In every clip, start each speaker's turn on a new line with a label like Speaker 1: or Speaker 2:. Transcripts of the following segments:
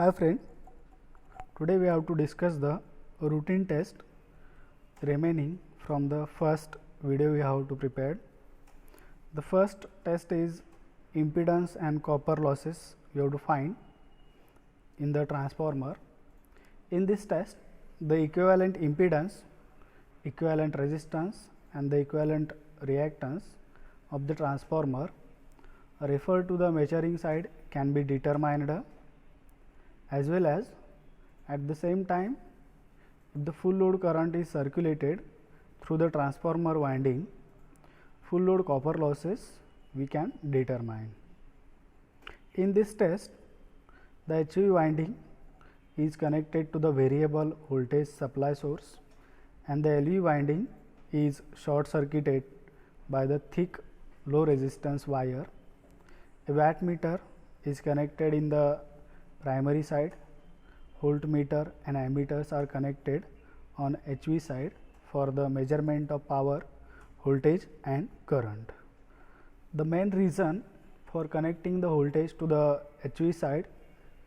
Speaker 1: Hi friend, today we have to discuss the routine test remaining from the first video we have to prepare. The first test is impedance and copper losses we have to find in the transformer. In this test, the equivalent impedance, equivalent resistance and the equivalent reactance of the transformer referred to the measuring side can be determined, as well as at the same time, if the full load current is circulated through the transformer winding, full load copper losses we can determine. In this test, the HV winding is connected to the variable voltage supply source and the LV winding is short circuited by the thick low resistance wire. A wattmeter is connected in the primary side, voltmeter and ammeters are connected on HV side for the measurement of power, voltage and current. The main reason for connecting the voltage to the HV side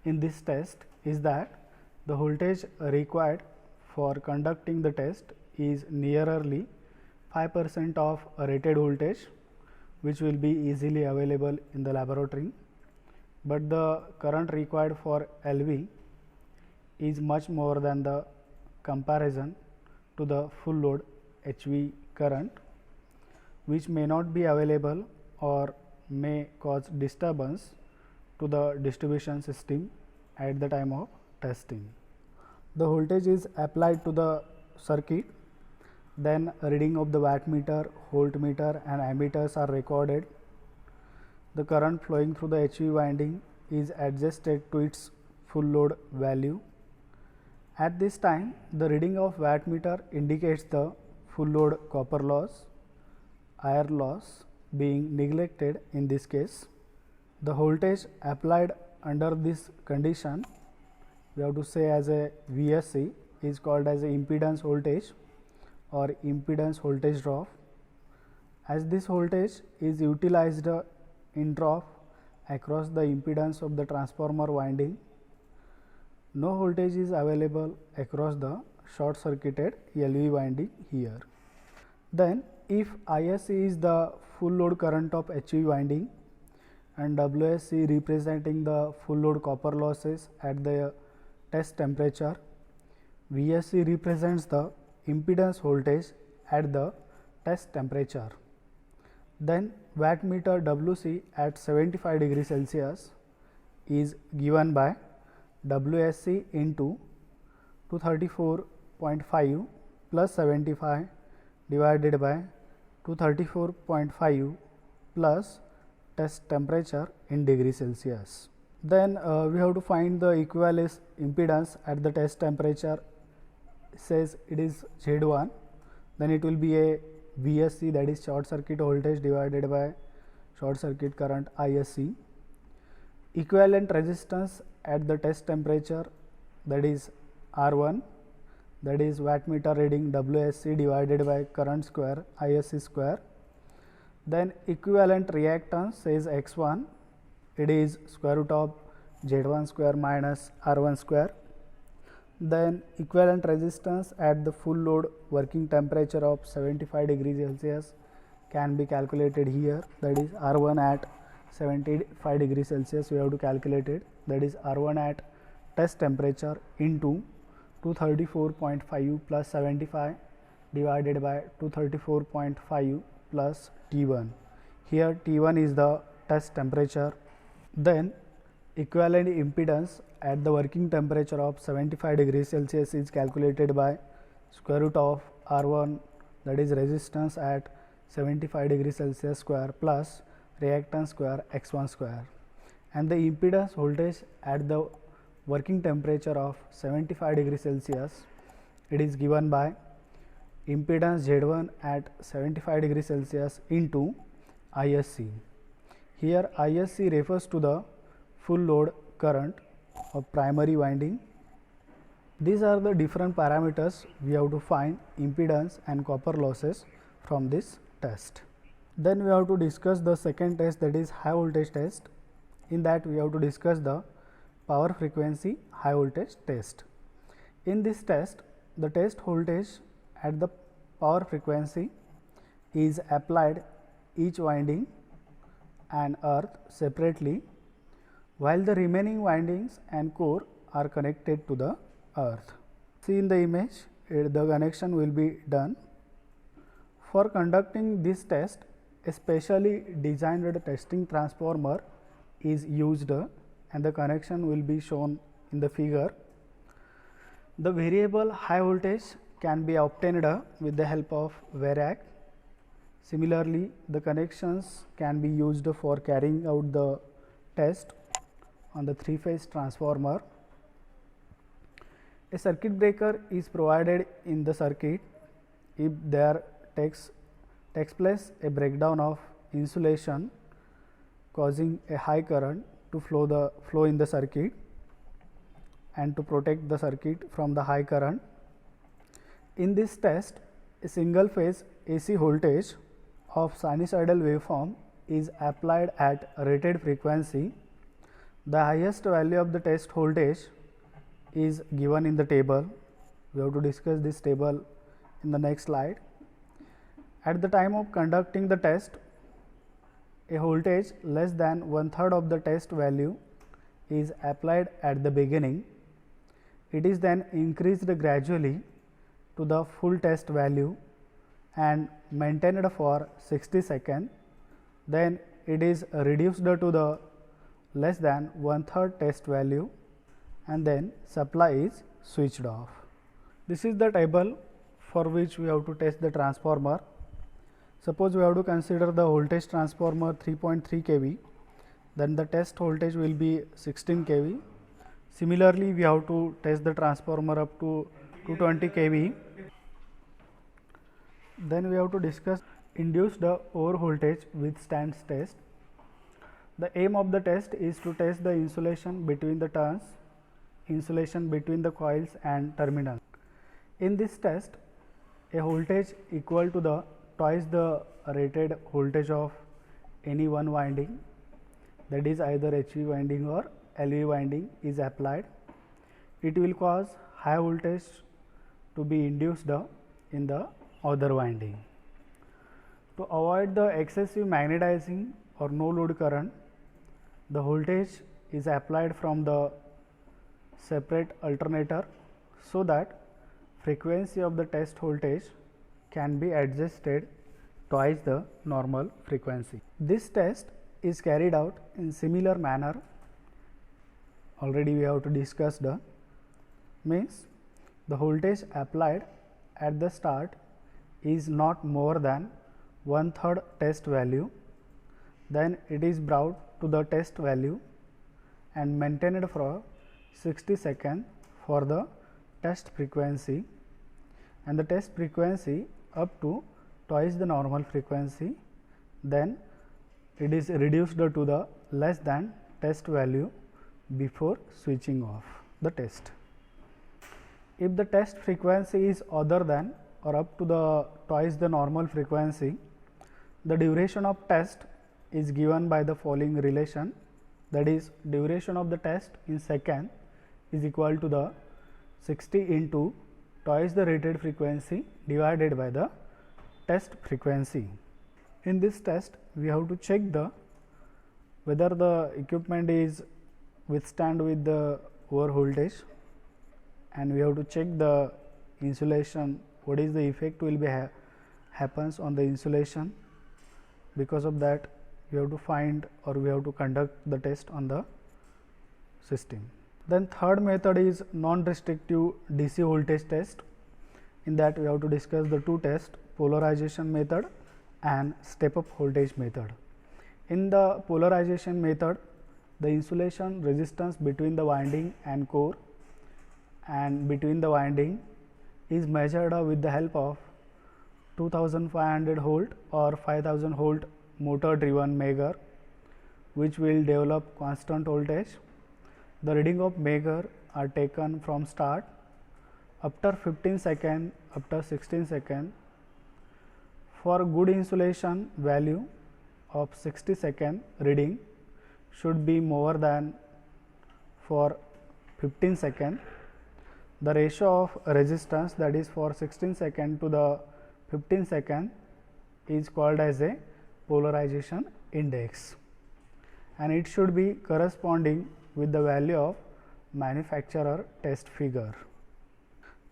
Speaker 1: in this test is that the voltage required for conducting the test is nearly 5% of a rated voltage, which will be easily available in the laboratory, but the current required for LV is much more than the comparison to the full load HV current, which may not be available or may cause disturbance to the distribution system at the time of testing. The voltage is applied to the circuit, then a reading of the wattmeter, voltmeter and ammeters are recorded. The current flowing through the HV winding is adjusted to its full load value. At this time, the reading of wattmeter indicates the full load copper loss, iron loss being neglected in this case. The voltage applied under this condition, we have to say as a VSC, is called as a impedance voltage or impedance voltage drop. As this voltage is utilized in drop across the impedance of the transformer winding, no voltage is available across the short circuited LV winding here. Then if ISC is the full load current of HV winding and WSC representing the full load copper losses at the test temperature, VSC represents the impedance voltage at the test temperature. Then wattmeter WC at 75 degree Celsius is given by WSC into 234.5 plus 75 divided by 234.5 plus test temperature in degree Celsius. Then we have to find the equivalent impedance at the test temperature. Says it is Z1, then it will be a VSC, that is short circuit voltage divided by short circuit current ISC. Equivalent resistance at the test temperature, that is R1, that is wattmeter reading WSC divided by current square ISC square. Then equivalent reactance says X1, it is square root of Z1 square minus R1 square. Then equivalent resistance at the full load working temperature of 75 degrees Celsius can be calculated here, that is R1 at 75 degrees Celsius we have to calculate it, that is R1 at test temperature into 234.5 plus 75 divided by 234.5 plus T1. Here T1 is the test temperature. Then equivalent impedance at the working temperature of 75 degrees Celsius is calculated by square root of R1, that is resistance at 75 degrees Celsius square plus reactance square X1 square, and the impedance voltage at the working temperature of 75 degrees Celsius, it is given by impedance Z1 at 75 degrees Celsius into ISC. Here ISC refers to the full load current of primary winding. These are the different parameters we have to find impedance and copper losses from this test. Then we have to discuss the second test, that is high voltage test. In that we have to discuss the power frequency high voltage test. In this test, the test voltage at the power frequency is applied each winding and earth separately, while the remaining windings and core are connected to the earth. See in the image, the connection will be done. For conducting this test, a specially designed testing transformer is used and the connection will be shown in the figure. The variable high voltage can be obtained with the help of Variac. Similarly, the connections can be used for carrying out the test on the 3-phase transformer. A circuit breaker is provided in the circuit if there takes place a breakdown of insulation causing a high current to flow in the circuit and to protect the circuit from the high current. In this test, a single phase AC voltage of sinusoidal waveform is applied at rated frequency. The highest value of the test voltage is given in the table. We have to discuss this table in the next slide. At the time of conducting the test, a voltage less than 1/3 of the test value is applied at the beginning. It is then increased gradually to the full test value and maintained for 60 seconds. Then it is reduced to the less than 1/3 test value and then supply is switched off. This is the table for which we have to test the transformer. Suppose we have to consider the voltage transformer 3.3 kV, then the test voltage will be 16 kV. Similarly, we have to test the transformer up to 220 kV. Then we have to discuss induced over voltage withstands test. The aim of the test is to test the insulation between the turns, insulation between the coils and terminals. In this test, a voltage equal to the twice the rated voltage of any one winding, that is either HV winding or LV winding, is applied. It will cause high voltage to be induced in the other winding. To avoid the excessive magnetizing or no load current, the voltage is applied from the separate alternator so that frequency of the test voltage can be adjusted twice the normal frequency. This test is carried out in similar manner. Already we have to discuss the means the voltage applied at the start is not more than 1/3 test value, then it is brought to the test value and maintained for 60 seconds for the test frequency, and the test frequency up to twice the normal frequency, then it is reduced to the less than test value before switching off the test. If the test frequency is other than or up to the twice the normal frequency, the duration of test is given by the following relation, that is duration of the test in second is equal to the 60 into twice the rated frequency divided by the test frequency. In this test, we have to check whether the equipment is withstand with the over voltage, and we have to check the insulation, what is the effect will be happens on the insulation. Because of that, we have to find or we have to conduct the test on the system. Then third method is non-restrictive DC voltage test. In that we have to discuss the two tests, polarization method and step up voltage method. In the polarization method, the insulation resistance between the winding and core and between the winding is measured with the help of 2500 volt or 5000 volt motor driven Megger, which will develop constant voltage. The reading of Megger are taken from start after 15 seconds, after 16 seconds. For good insulation, value of 60 second reading should be more than for 15 seconds. The ratio of resistance, that is for 16 seconds to the 15 seconds, is called as a polarization index, and it should be corresponding with the value of manufacturer test figure.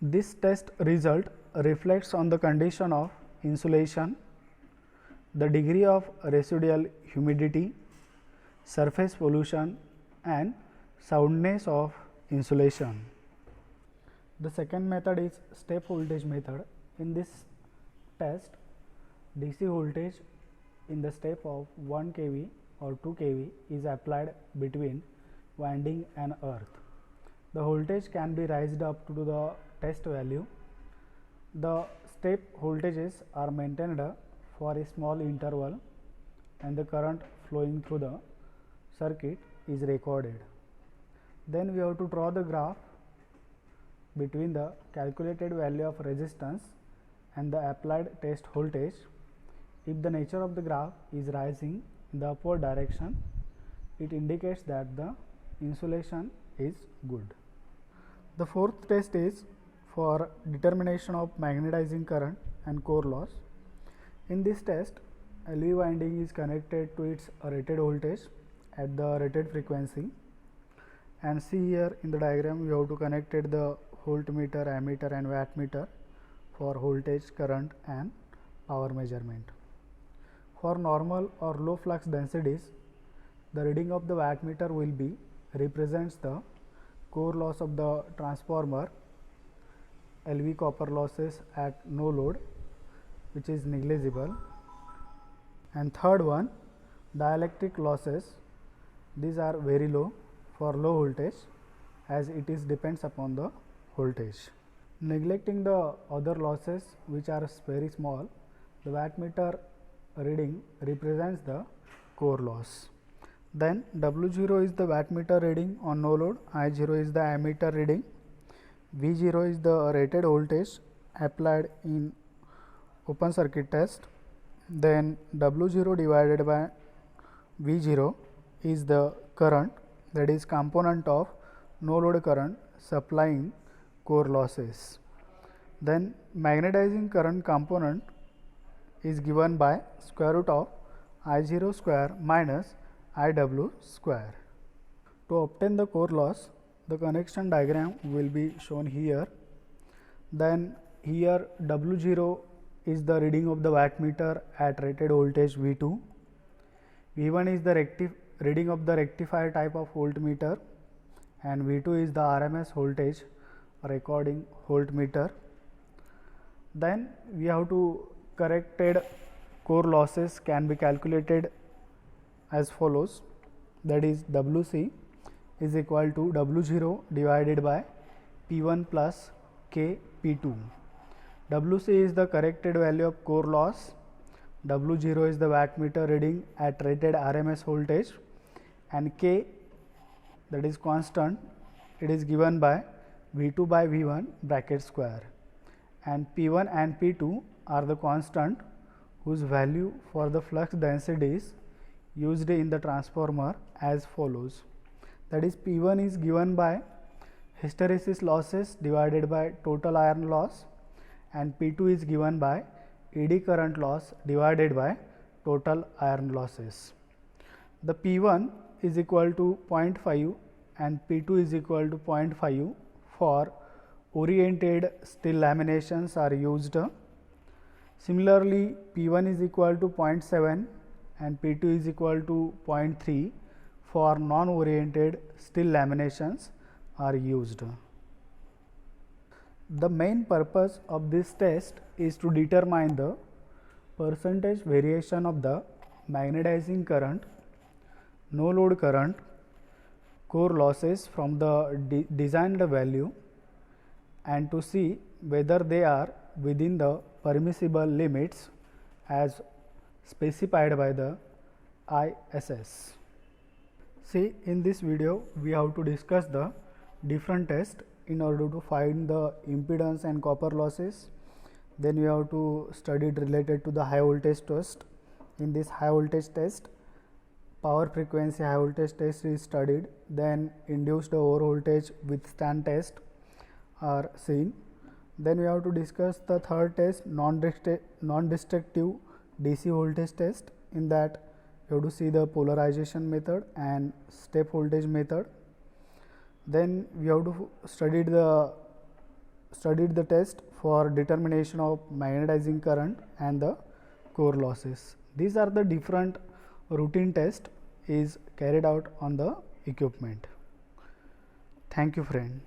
Speaker 1: This test result reflects on the condition of insulation, the degree of residual humidity, surface pollution, and soundness of insulation. The second method is step voltage method. In this test, DC voltage in the step of 1 kV or 2 kV is applied between winding and earth. The voltage can be raised up to the test value. The step voltages are maintained for a small interval, and the current flowing through the circuit is recorded. Then we have to draw the graph between the calculated value of resistance and the applied test voltage. If the nature of the graph is rising in the upward direction, it indicates that the insulation is good. The fourth test is for determination of magnetizing current and core loss. In this test, LV winding is connected to its rated voltage at the rated frequency, and see here in the diagram we have to connect the voltmeter, ammeter and wattmeter for voltage, current and power measurement. For normal or low flux densities, the reading of the wattmeter will be represents the core loss of the transformer, LV copper losses at no load, which is negligible, and third one, dielectric losses. These are very low for low voltage, as it is depends upon the voltage. Neglecting the other losses which are very small, the wattmeter reading represents the core loss. Then W0 is the wattmeter reading on no load, I0 is the ammeter reading, V0 is the rated voltage applied in open circuit test. Then W0 divided by V0 is the current, that is component of no load current supplying core losses. Then magnetizing current component is given by square root of I0 square minus IW square. To obtain the core loss, the connection diagram will be shown here. Then here W0 is the reading of the wattmeter at rated voltage V2. V1 is the reading of the rectifier type of voltmeter, and V2 is the RMS voltage recording voltmeter. Then we have to corrected core losses can be calculated as follows, that is WC is equal to W0 divided by P1 plus K P2. WC is the corrected value of core loss, W0 is the wattmeter reading at rated RMS voltage, and K, that is constant, it is given by V2 by V1 bracket square, and P1 and P2 are the constant whose value for the flux densities used in the transformer as follows, that is P1 is given by hysteresis losses divided by total iron loss, and P2 is given by eddy current loss divided by total iron losses. The P1 is equal to 0.5 and P2 is equal to 0.5 for oriented steel laminations are used. Similarly, P1 is equal to 0.7 and P2 is equal to 0.3 for non-oriented steel laminations are used. The main purpose of this test is to determine the percentage variation of the magnetizing current, no load current, core losses from the designed value, and to see whether they are within the permissible limits as specified by the ISS. See, in this video we have to discuss the different tests in order to find the impedance and copper losses. Then we have to study it related to the high voltage test. In this high voltage test, power frequency high voltage test is studied, then induced over voltage withstand test are seen. Then we have to discuss the third test, non-destructive DC voltage test. In that you have to see the polarization method and step voltage method. Then we have to studied the test for determination of magnetizing current and the core losses. These are the different routine test is carried out on the equipment. Thank you, friend.